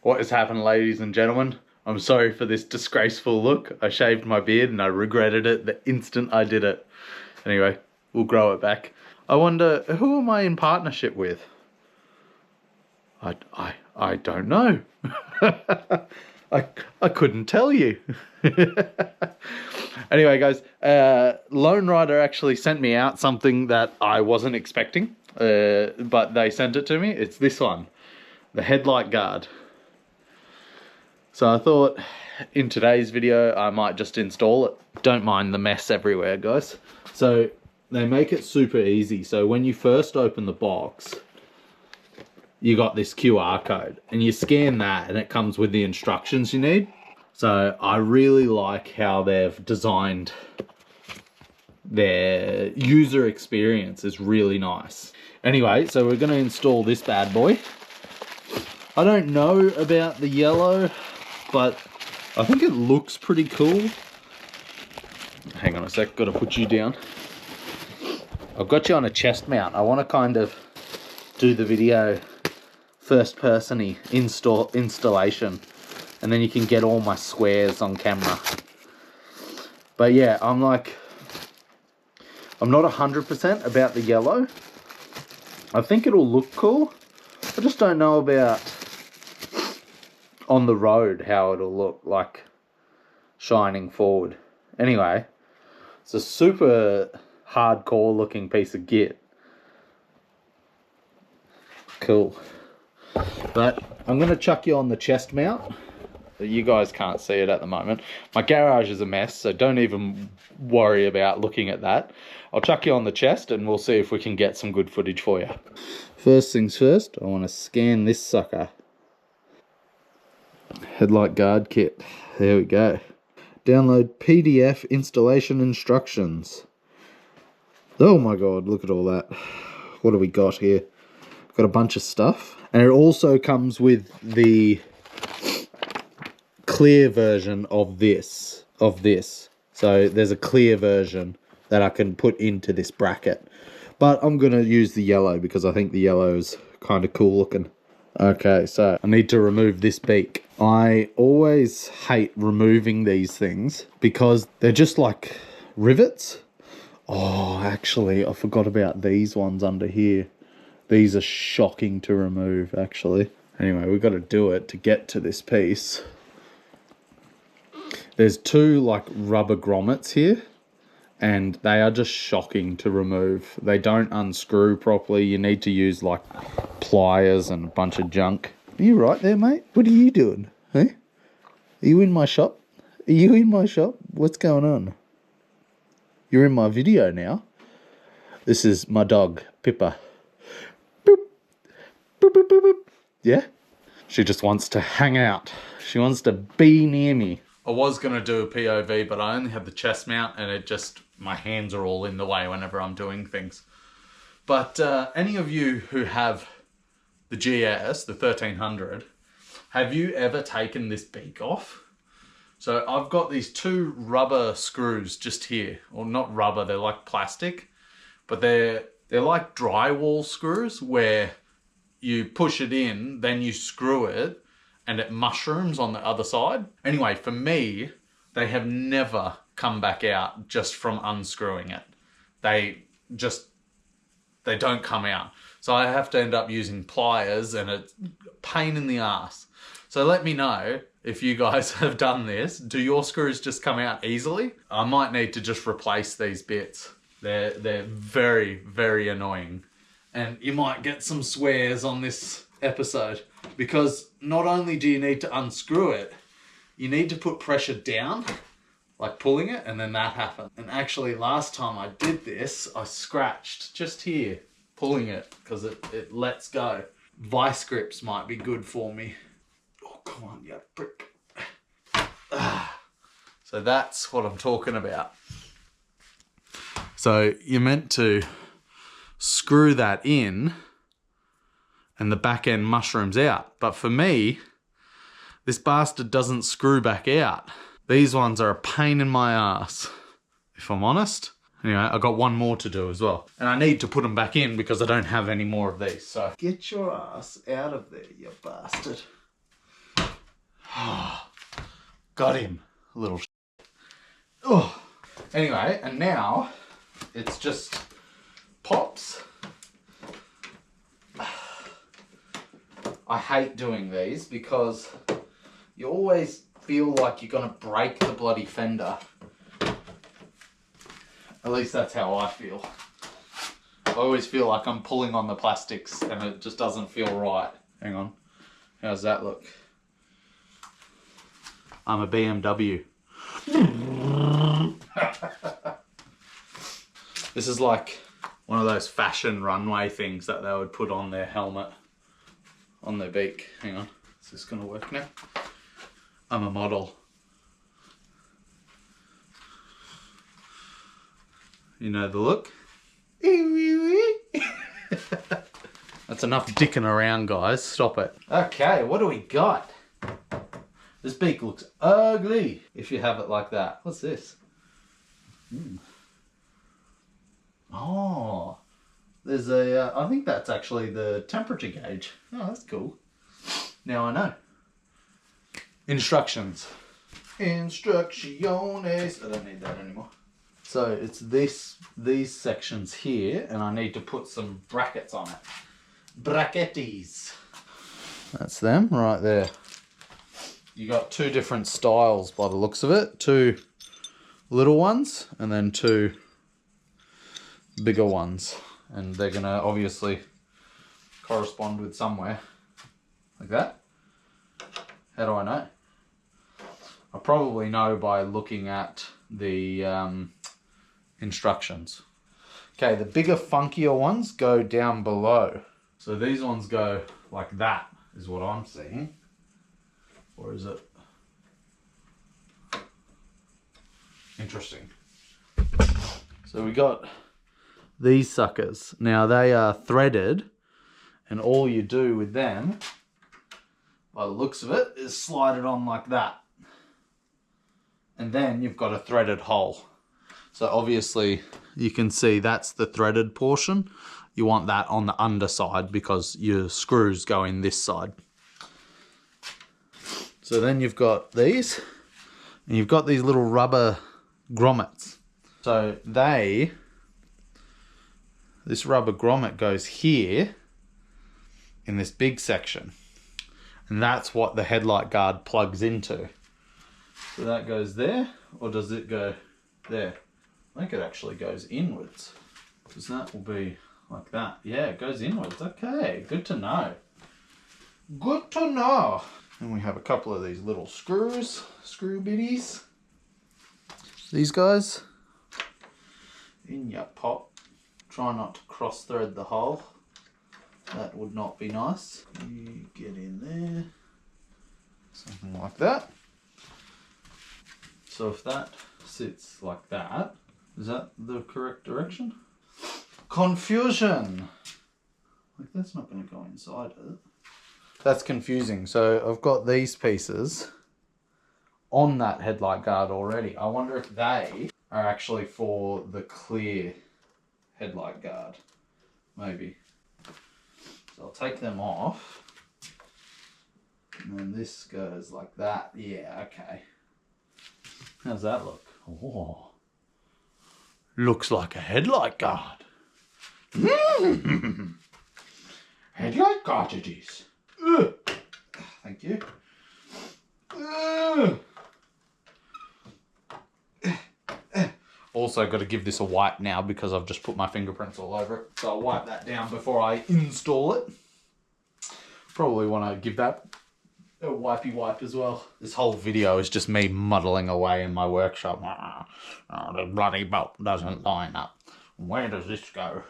What has happened, ladies and gentlemen? I'm sorry for this disgraceful look. I shaved my beard and I regretted it the instant I did it. Anyway, we'll grow it back. I wonder, who am I in partnership with? I don't know. I couldn't tell you. Anyway, guys, Lone Rider actually sent me out something that I wasn't expecting, but they sent it to me. It's this one, the Headlight Guard. So I thought in today's video I might just install it. Don't mind the mess everywhere, guys. So they make it super easy. So when you first open the box, you got this QR code and you scan that and it comes with the instructions you need. So I really like how they've designed their user experience. Is really nice. Anyway, so we're going to install this bad boy. I don't know about the yellow, but I think it looks pretty cool. Hang on a sec, got to put you down. I've got you on a chest mount. I want to kind of do the video first person-y installation, and then you can get all my squares on camera. But yeah, I'm not 100% about the yellow. I think it'll look cool. I just don't know about on the road how it'll look like shining forward. Anyway, it's a super hardcore looking piece of kit. Cool. But I'm going to chuck you on the chest mount. You guys can't see it at the moment. My garage is a mess, so don't even worry about looking at that. I'll chuck you on the chest and we'll see if we can get some good footage for you. First things first, I want to scan this sucker. Headlight Guard kit. There we go. Download PDF installation instructions. Oh my god, look at all that. What have we got here? Got a bunch of stuff. And it also comes with the clear version of this. So there's a clear version that I can put into this bracket. But I'm going to use the yellow because I think the yellow is kind of cool looking. Okay, so I need to remove this beak. I always hate removing these things because they're just like rivets. Oh, actually, I forgot about these ones under here. These are shocking to remove, actually. Anyway, we've got to do it to get to this piece. There's two like rubber grommets here, and they are just shocking to remove. They don't unscrew properly. You need to use like pliers and a bunch of junk. Are you right there, mate? What are you doing? Hey? Are you in my shop? Are you in my shop? What's going on? You're in my video now. This is my dog, Pippa. Boop. Boop, boop, boop, boop. Yeah? She just wants to hang out. She wants to be near me. I was going to do a POV, but I only had the chest mount and it just, my hands are all in the way whenever I'm doing things. But any of you who have the GS, the 1300, have you ever taken this beak off? So I've got these two rubber screws just here. Well, not rubber, they're like plastic, but they're like drywall screws where you push it in, then you screw it, and it mushrooms on the other side. Anyway, for me, they have never come back out just from unscrewing it. They don't come out. So I have to end up using pliers and it's a pain in the ass. So let me know if you guys have done this. Do your screws just come out easily? I might need to just replace these bits. They're very, very annoying. And you might get some swears on this episode because not only do you need to unscrew it, you need to put pressure down, like pulling it, and then that happened. And actually last time I did this, I scratched just here, pulling it, because it lets go. Vice grips might be good for me. Oh, come on, you prick. So that's what I'm talking about. So you're meant to screw that in and the back end mushrooms out. But for me, this bastard doesn't screw back out. These ones are a pain in my ass, if I'm honest. Anyway, I've got one more to do as well. And I need to put them back in because I don't have any more of these. So get your ass out of there, you bastard. Got him, little Oh. Anyway, and now it's just pops. I hate doing these because you always feel like you're gonna break the bloody fender. At least that's how I feel. I always feel like I'm pulling on the plastics and it just doesn't feel right. Hang on. How's that look? I'm a BMW. This is like one of those fashion runway things that they would put on their helmet, on their beak. Hang on. Is this going to work now? I'm a model. You know the look? That's enough dicking around, guys. Stop it. Okay, what do we got? This beak looks ugly if you have it like that. What's this? Oh, there's a, I think that's actually the temperature gauge. Oh, that's cool. Now I know. Instructions. Instrucciones. I don't need that anymore. So it's these sections here, and I need to put some brackets on it. Bracketies. That's them right there. You got two different styles by the looks of it. Two little ones and then two bigger ones. And they're going to obviously correspond with somewhere. Like that. How do I know? I probably know by looking at the instructions. Okay, the bigger, funkier ones go down below. So these ones go like that, is what I'm seeing. Or is it? Interesting. So we got these suckers. Now they are threaded, and all you do with them, by the looks of it, is slide it on like that. And then you've got a threaded hole. So obviously you can see that's the threaded portion. You want that on the underside because your screws go in this side. So then you've got these, and you've got these little rubber grommets. So this rubber grommet goes here in this big section. And that's what the headlight guard plugs into. So that goes there, or does it go there? I think it actually goes inwards. Because that will be like that. Yeah, it goes inwards. Okay, good to know. Good to know. And we have a couple of these little screw bitties. These guys. In your pop. Try not to cross thread the hole. That would not be nice. You get in there. Something like that. So if that sits like that, is that the correct direction? Confusion! Like that's not going to go inside it. That's confusing. So I've got these pieces on that headlight guard already. I wonder if they are actually for the clear headlight guard. Maybe. So I'll take them off. And then this goes like that. Yeah, okay. How's that look? Oh. Looks like a headlight guard. Headlight guard it is. Thank you. Also got to give this a wipe now because I've just put my fingerprints all over it. So I'll wipe that down before I install it. Probably want to give that a wipey wipe as well. This whole video is just me muddling away in my workshop. Oh, the bloody bolt doesn't line up. Where does this go?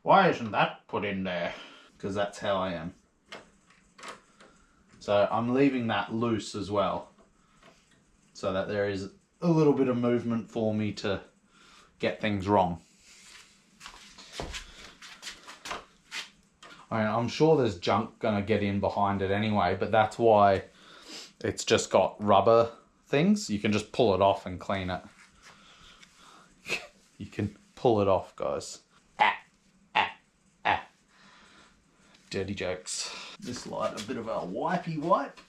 Why isn't that put in there? Because that's how I am. So I'm leaving that loose as well, so that there is a little bit of movement for me to get things wrong. I mean, I'm sure there's junk gonna get in behind it anyway, but that's why it's just got rubber things. You can just pull it off and clean it. You can pull it off, guys. Dirty jokes. This light, a bit of a wipey wipe.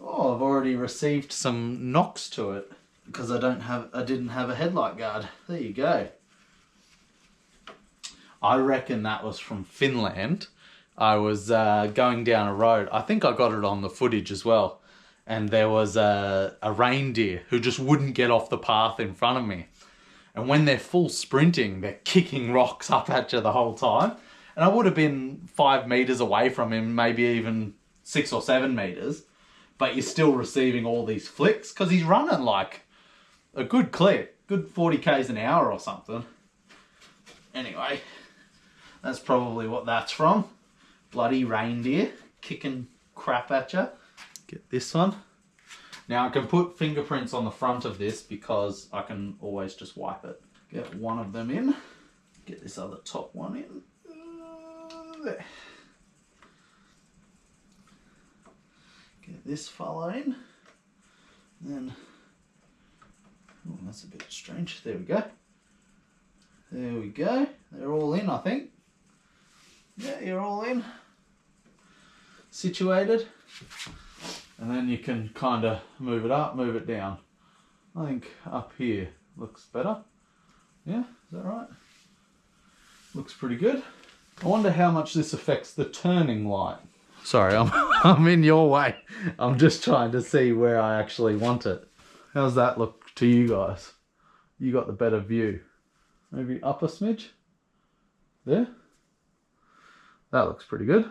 Oh, I've already received some knocks to it because I didn't have a headlight guard. There you go. I reckon that was from Finland. I was going down a road. I think I got it on the footage as well. And there was a reindeer who just wouldn't get off the path in front of me. And when they're full sprinting, they're kicking rocks up at you the whole time. And I would have been 5 meters away from him, maybe even 6 or 7 meters. But you're still receiving all these flicks because he's running like a good clip, good 40 k's an hour or something. Anyway, that's probably what that's from. Bloody reindeer kicking crap at you. Get this one. Now I can put fingerprints on the front of this because I can always just wipe it. Get one of them in. Get this other top one in. There. Get this fella in. Then, oh, that's a bit strange. There we go. There we go. They're all in, I think. Yeah, you're all in. Situated. And then you can kind of move it up, move it down. I think up here looks better. Yeah, is that right? Looks pretty good. I wonder how much this affects the turning light. Sorry, I'm in your way. I'm just trying to see where I actually want it. How's that look to you guys? You got the better view. Maybe up a smidge? There? That looks pretty good.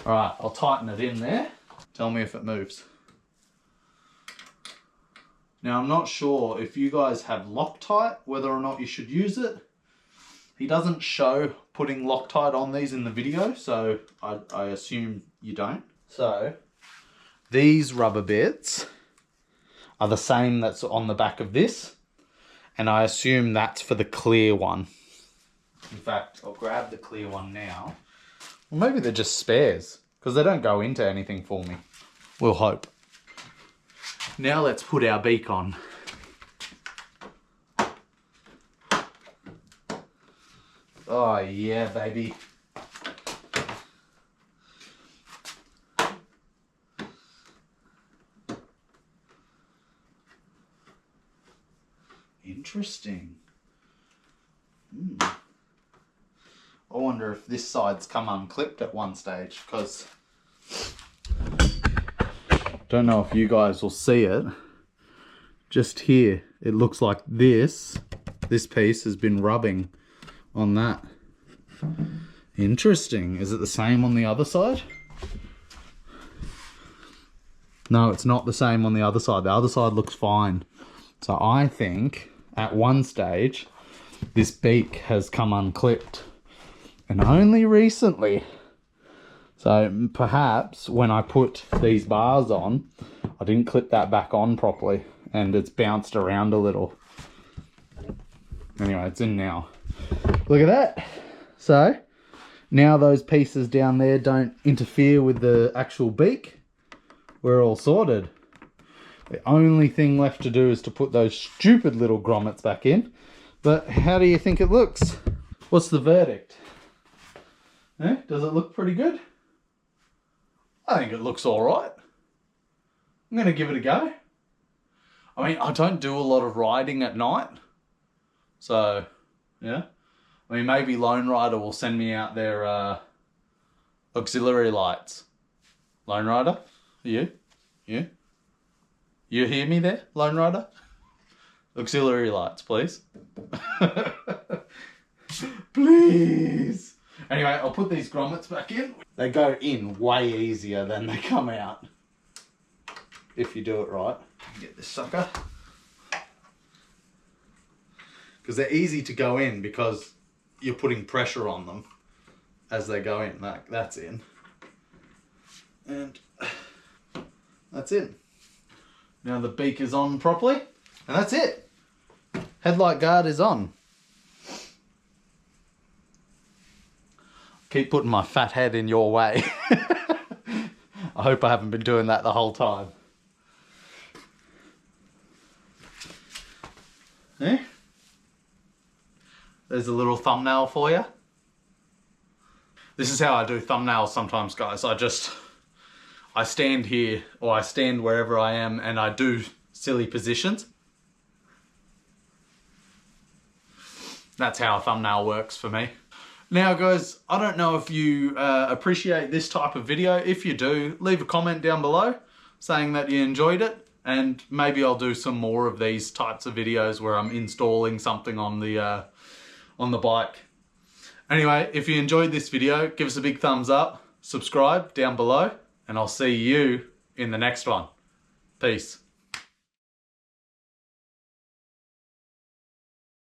All right, I'll tighten it in there. Tell me if it moves. Now, I'm not sure if you guys have Loctite, whether or not you should use it. He doesn't show putting Loctite on these in the video, so I assume you don't. So, these rubber bits are the same that's on the back of this, and I assume that's for the clear one. In fact, I'll grab the clear one now. Well, maybe they're just spares, because they don't go into anything for me. We'll hope. Now let's put our beak on. Oh yeah, baby. Interesting. I wonder if this side's come unclipped at one stage, because don't know if you guys will see it. Just here, it looks like this piece has been rubbing on that. Interesting. Is it the same on the other side? No, it's not the same on the other side. The other side looks fine. So I think at one stage, this beak has come unclipped. And only recently. So perhaps when I put these bars on, I didn't clip that back on properly and it's bounced around a little. Anyway, it's in now. Look at that. So now those pieces down there don't interfere with the actual beak. We're all sorted. The only thing left to do is to put those stupid little grommets back in. But how do you think it looks? What's the verdict? Eh? Does it look pretty good? I think it looks all right. I'm going to give it a go. I mean, I don't do a lot of riding at night. So, yeah. I mean, maybe Lone Rider will send me out their auxiliary lights. Lone Rider? You? You? You hear me there, Lone Rider? Auxiliary lights, please. Please. Anyway, I'll put these grommets back in. They go in way easier than they come out. If you do it right. Get this sucker. Because they're easy to go in because you're putting pressure on them as they go in. That's in. And that's in. Now the beak is on properly. And that's it. Headlight guard is on. Keep putting my fat head in your way. I hope I haven't been doing that the whole time. Eh? There's a little thumbnail for you. This is how I do thumbnails sometimes, guys. I I stand here, or I stand wherever I am, and I do silly positions. That's how a thumbnail works for me. Now guys, I don't know if you appreciate this type of video. If you do, leave a comment down below saying that you enjoyed it, and maybe I'll do some more of these types of videos where I'm installing something on the bike. Anyway, if you enjoyed this video, give us a big thumbs up, subscribe down below, and I'll see you in the next one. Peace.